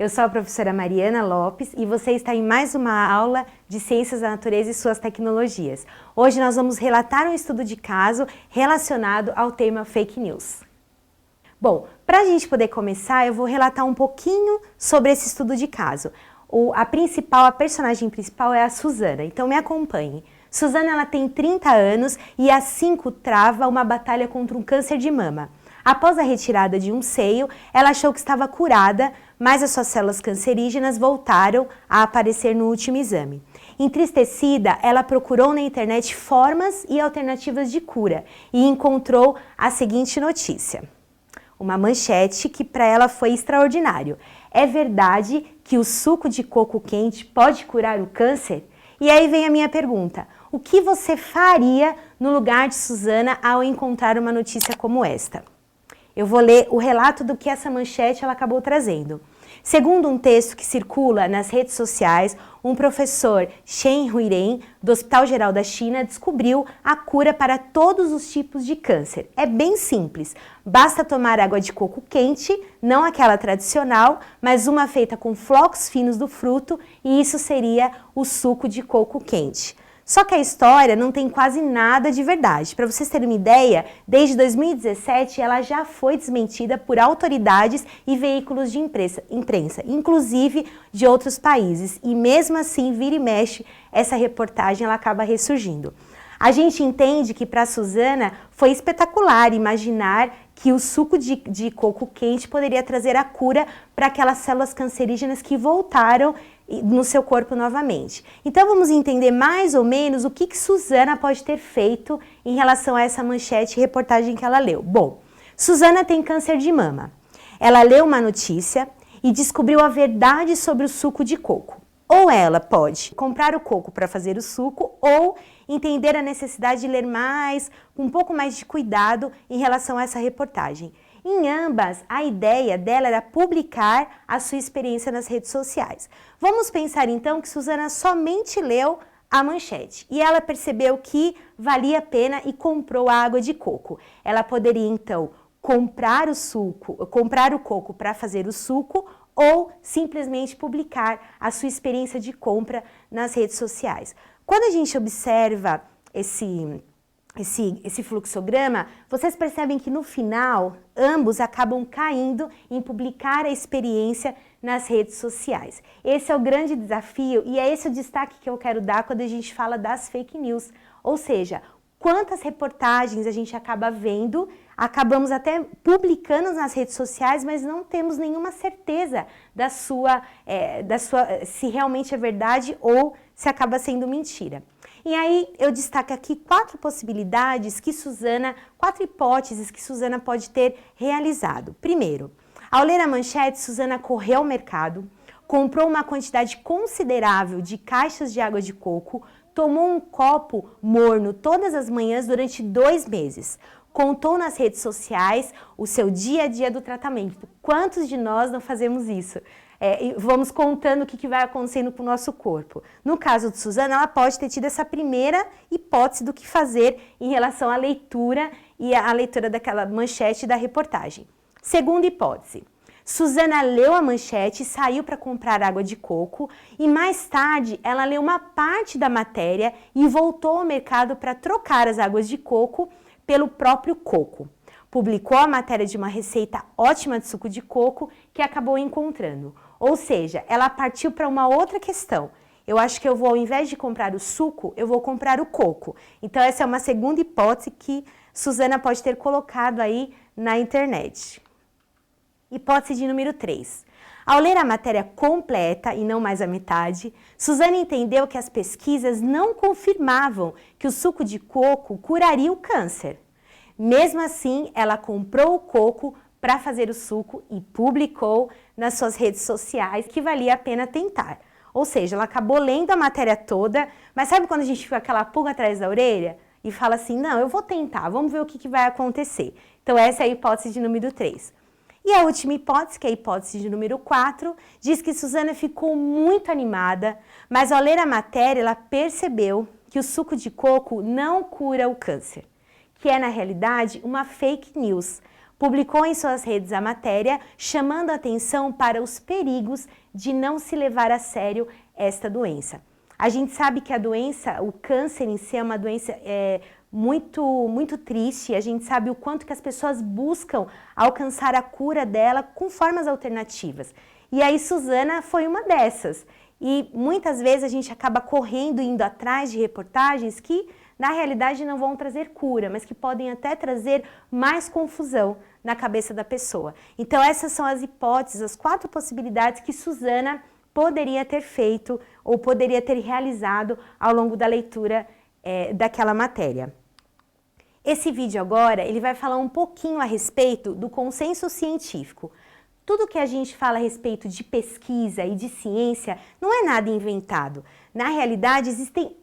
Eu sou a professora Mariana Lopes e você está em mais uma aula de Ciências da Natureza e suas tecnologias. Hoje nós vamos relatar um estudo de caso relacionado ao tema fake news. Bom, para a gente poder começar, eu vou relatar um pouquinho sobre esse estudo de caso. A personagem principal é a Suzana, então me acompanhe. Suzana, ela tem 30 anos e há 5 trava uma batalha contra um câncer de mama. Após a retirada de um seio, ela achou que estava curada, mas as suas células cancerígenas voltaram a aparecer no último exame. Entristecida, ela procurou na internet formas e alternativas de cura e encontrou a seguinte notícia. Uma manchete que para ela foi extraordinário. É verdade que o suco de coco quente pode curar o câncer? E aí vem a minha pergunta. O que você faria no lugar de Suzana ao encontrar uma notícia como esta? Eu vou ler o relato do que essa manchete ela acabou trazendo. Segundo um texto que circula nas redes sociais, um professor Shen Huiren, do Hospital Geral da China, descobriu a cura para todos os tipos de câncer. É bem simples, basta tomar água de coco quente, não aquela tradicional, mas uma feita com flocos finos do fruto, e isso seria o suco de coco quente. Só que a história não tem quase nada de verdade. Para vocês terem uma ideia, desde 2017 ela já foi desmentida por autoridades e veículos de imprensa, inclusive de outros países. E mesmo assim, vira e mexe, essa reportagem ela acaba ressurgindo. A gente entende que para a Suzana foi espetacular imaginar que o suco de coco quente poderia trazer a cura para aquelas células cancerígenas que voltaram no seu corpo novamente. Então vamos entender mais ou menos o que Suzana pode ter feito em relação a essa manchete e reportagem que ela leu. Bom, Suzana tem câncer de mama. Ela leu uma notícia e descobriu a verdade sobre o suco de coco. Ou ela pode comprar o coco para fazer o suco ou entender a necessidade de ler mais, com um pouco mais de cuidado em relação a essa reportagem. Em ambas, a ideia dela era publicar a sua experiência nas redes sociais. Vamos pensar então que Suzana somente leu a manchete e ela percebeu que valia a pena e comprou a água de coco. Ela poderia então comprar o coco para fazer o suco ou simplesmente publicar a sua experiência de compra nas redes sociais. Quando a gente observa esse fluxograma, vocês percebem que no final, ambos acabam caindo em publicar a experiência nas redes sociais. Esse é o grande desafio e é esse o destaque que eu quero dar quando a gente fala das fake news. Ou seja, quantas reportagens a gente acaba vendo, acabamos até publicando nas redes sociais, mas não temos nenhuma certeza se realmente é verdade ou se acaba sendo mentira. E aí eu destaco aqui 4 possibilidades que Suzana, 4 hipóteses que Suzana pode ter realizado. Primeiro, ao ler a manchete, Suzana correu ao mercado, comprou uma quantidade considerável de caixas de água de coco, tomou um copo morno todas as manhãs durante 2 meses. Contou nas redes sociais o seu dia a dia do tratamento. Quantos de nós não fazemos isso? Vamos contando o que vai acontecendo com o nosso corpo. No caso de Suzana, ela pode ter tido essa primeira hipótese do que fazer em relação à leitura e à leitura daquela manchete da reportagem. Segunda hipótese. Suzana leu a manchete, saiu para comprar água de coco e mais tarde ela leu uma parte da matéria e voltou ao mercado para trocar as águas de coco pelo próprio coco. Publicou a matéria de uma receita ótima de suco de coco que acabou encontrando. Ou seja, ela partiu para uma outra questão. Eu acho que ao invés de comprar o suco, eu vou comprar o coco. Então essa é uma segunda hipótese que Suzana pode ter colocado aí na internet. Hipótese de número 3. Ao ler a matéria completa e não mais a metade, Suzana entendeu que as pesquisas não confirmavam que o suco de coco curaria o câncer. Mesmo assim, ela comprou o coco para fazer o suco e publicou nas suas redes sociais que valia a pena tentar. Ou seja, ela acabou lendo a matéria toda, mas sabe quando a gente fica aquela pulga atrás da orelha e fala assim, não, eu vou tentar, vamos ver o que vai acontecer. Então essa é a hipótese de número 3. E a última hipótese, que é a hipótese de número 4, diz que Suzana ficou muito animada, mas ao ler a matéria ela percebeu que o suco de coco não cura o câncer, que é na realidade uma fake news. publicou em suas redes a matéria chamando a atenção para os perigos de não se levar a sério esta doença. A gente sabe que a doença, o câncer em si é uma doença muito triste, a gente sabe o quanto que as pessoas buscam alcançar a cura dela com formas alternativas. E aí Suzana foi uma dessas. E muitas vezes a gente acaba correndo, indo atrás de reportagens que na realidade não vão trazer cura, mas que podem até trazer mais confusão na cabeça da pessoa. Então essas são as hipóteses, as 4 possibilidades que Suzana poderia ter feito ou poderia ter realizado ao longo da leitura daquela matéria. Esse vídeo agora, ele vai falar um pouquinho a respeito do consenso científico. Tudo que a gente fala a respeito de pesquisa e de ciência não é nada inventado. Na realidade,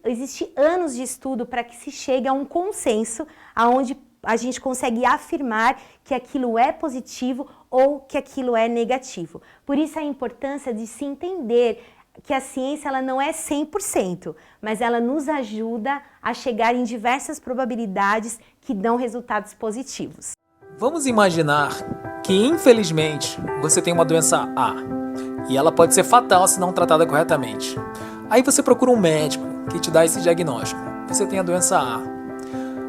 existe anos de estudo para que se chegue a um consenso onde a gente consegue afirmar que aquilo é positivo ou que aquilo é negativo. Por isso a importância de se entender que a ciência ela não é 100%, mas ela nos ajuda a chegar em diversas probabilidades que dão resultados positivos. Vamos imaginar que, infelizmente, você tem uma doença A e ela pode ser fatal se não tratada corretamente. Aí você procura um médico que te dá esse diagnóstico. Você tem a doença A.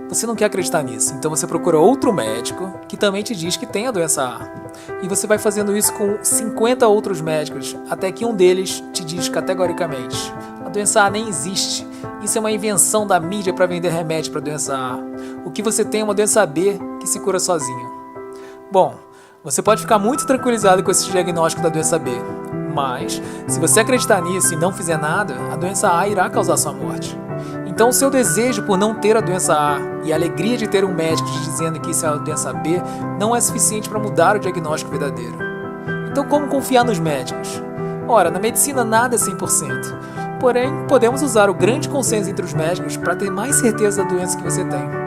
Você não quer acreditar nisso, então você procura outro médico que também te diz que tem a doença A. E você vai fazendo isso com 50 outros médicos, até que um deles te diz categoricamente: a doença A nem existe. Isso é uma invenção da mídia para vender remédio para a doença A. O que você tem é uma doença B que se cura sozinha. Bom, você pode ficar muito tranquilizado com esse diagnóstico da doença B, mas se você acreditar nisso e não fizer nada, a doença A irá causar sua morte. Então o seu desejo por não ter a doença A e a alegria de ter um médico te dizendo que isso é a doença B não é suficiente para mudar o diagnóstico verdadeiro. Então como confiar nos médicos? Ora, na medicina nada é 100%, porém podemos usar o grande consenso entre os médicos para ter mais certeza da doença que você tem.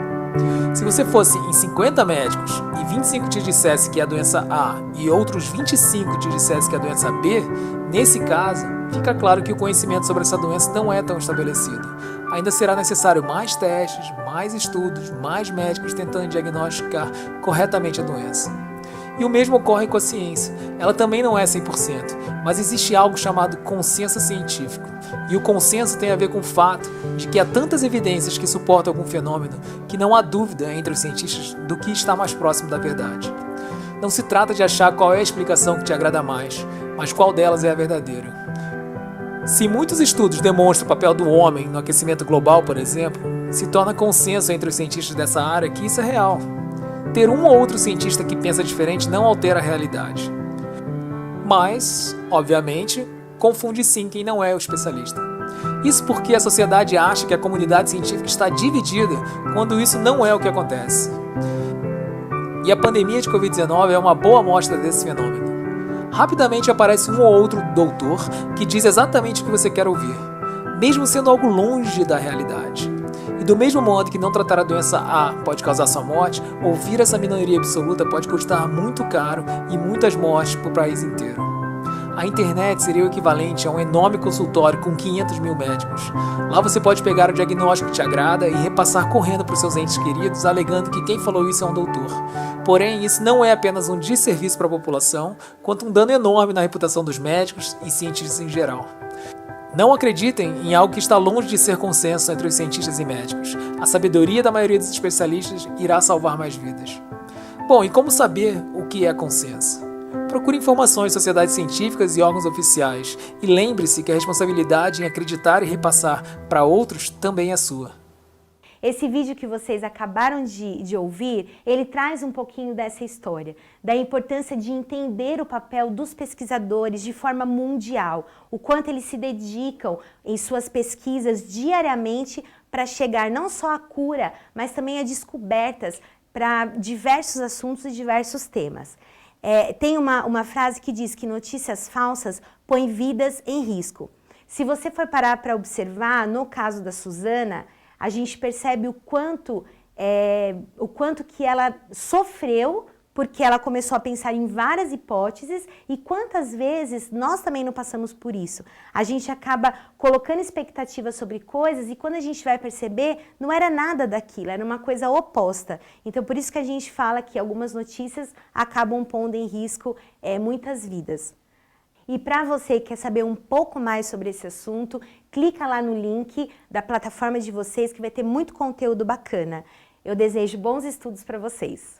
Se você fosse em 50 médicos e 25 te dissesse que é a doença A e outros 25 te dissesse que é a doença B, nesse caso, fica claro que o conhecimento sobre essa doença não é tão estabelecido. Ainda será necessário mais testes, mais estudos, mais médicos tentando diagnosticar corretamente a doença. E o mesmo ocorre com a ciência. Ela também não é 100%, mas existe algo chamado consenso científico. E o consenso tem a ver com o fato de que há tantas evidências que suportam algum fenômeno que não há dúvida entre os cientistas do que está mais próximo da verdade. Não se trata de achar qual é a explicação que te agrada mais, mas qual delas é a verdadeira. Se muitos estudos demonstram o papel do homem no aquecimento global, por exemplo, se torna consenso entre os cientistas dessa área que isso é real. Ter um ou outro cientista que pensa diferente não altera a realidade. Mas, obviamente, confunde sim quem não é o especialista. Isso porque a sociedade acha que a comunidade científica está dividida, quando isso não é o que acontece. E a pandemia de Covid-19 é uma boa amostra desse fenômeno. Rapidamente aparece um ou outro doutor que diz exatamente o que você quer ouvir, mesmo sendo algo longe da realidade. E do mesmo modo que não tratar a doença A pode causar sua morte, ouvir essa minoria absoluta pode custar muito caro e muitas mortes para o país inteiro. A internet seria o equivalente a um enorme consultório com 500 mil médicos. Lá você pode pegar o diagnóstico que te agrada e repassar correndo para os seus entes queridos, alegando que quem falou isso é um doutor. Porém, isso não é apenas um desserviço para a população, quanto um dano enorme na reputação dos médicos e cientistas em geral. Não acreditem em algo que está longe de ser consenso entre os cientistas e médicos. A sabedoria da maioria dos especialistas irá salvar mais vidas. Bom, e como saber o que é consenso? Procure informações em sociedades científicas e órgãos oficiais e lembre-se que a responsabilidade em acreditar e repassar para outros também é sua. Esse vídeo que vocês acabaram de ouvir, ele traz um pouquinho dessa história, da importância de entender o papel dos pesquisadores de forma mundial, o quanto eles se dedicam em suas pesquisas diariamente para chegar não só à cura, mas também a descobertas para diversos assuntos e diversos temas. Tem uma frase que diz que notícias falsas põem vidas em risco. Se você for parar para observar, no caso da Suzana, a gente percebe o quanto que ela sofreu porque ela começou a pensar em várias hipóteses e quantas vezes nós também não passamos por isso. A gente acaba colocando expectativas sobre coisas e quando a gente vai perceber, não era nada daquilo, era uma coisa oposta. Então, por isso que a gente fala que algumas notícias acabam pondo em risco muitas vidas. E para você que quer saber um pouco mais sobre esse assunto, clica lá no link da plataforma de vocês que vai ter muito conteúdo bacana. Eu desejo bons estudos para vocês.